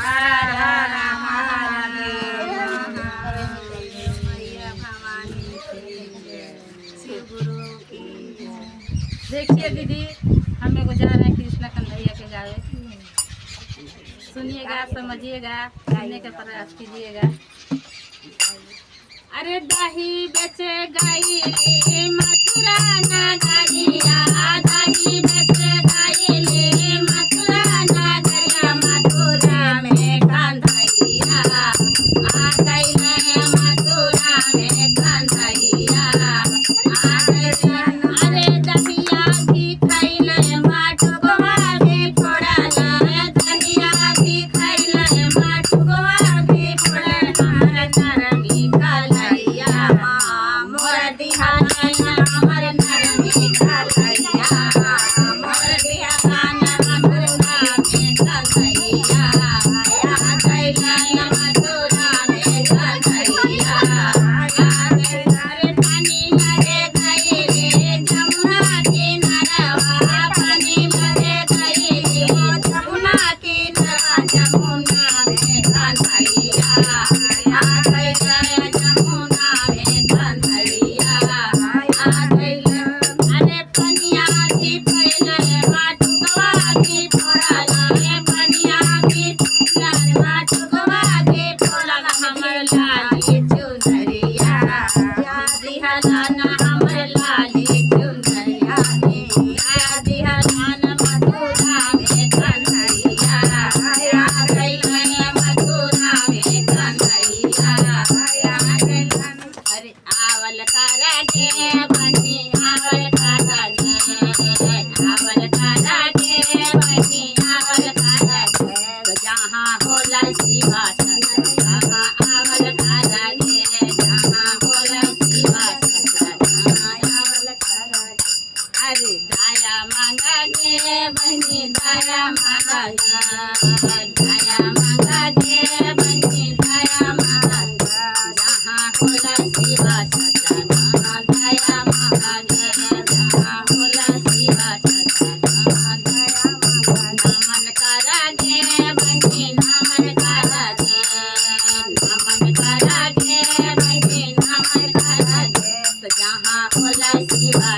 हर हर महादेव। मैया भवानी की शिव गुरु की। देखिए दीदी, हम लोग जा रहे हैं कृष्णा कन्हैया के गावे। सुनिएगा, समझिएगा, सुनने का प्रयास कीजिएगा। अरे दही बेचे गाई मथुरा नगरिया, दही बेचे गाई ले मथुरा नगरिया, मथुरा में कन्हैया आ गई है, मथुरा में कन्हैया आ गई। अरे दहिया भी खैले माटुकवा भी फोड़ल, दहिया भी खैले माटुकवा भी फोड़ल, हमार नरमी कलैया मोर दिहाना, हमर नरमी कलैया मोर दिहाना, मथुरा में कन्हैया आ गइल, मथुरा में कन्हैया आ गइल। अरे पानी लगे गइले जमुना किनारवा, पानी लगे गइले जमुना किनारवा, जमुना में कन्हैया आ गइल, जमुना में कन्हैया आ गइल। अरे पनिया भी पहिले माटुकवा भी फोड़ल, पनिया भी फूलल माटुकवा भी फोड़ल, हमर लाली चुनरिया या दिहलाना, हमर लाली चुनरिया या दिहलाना, मथुरा में कन्हैया आ गइल, मथुरा में कन्हैया आ गइल। अरे आवल करा के बनी, आवल करा के, आवल करा के बनी, आवल करा के, तो जहाँ होला शिवा सत्संग, जहाँ आवल करा के, जहाँ होला शिवा सत्संग, जहाँ आवल करा के। अरे दया मांगा के बनी, दया मांगा के, दया मांगा के बनी, दया मांगा के, जहाँ होला शिवा सत्संग, दया मांगा के, जहाँ होला शिवा सत्संग, दया मांगा के। नमन करा के बनी, नमन करा के, नमन करा के बनी, नमन करा के, तो जहाँ होला शिवा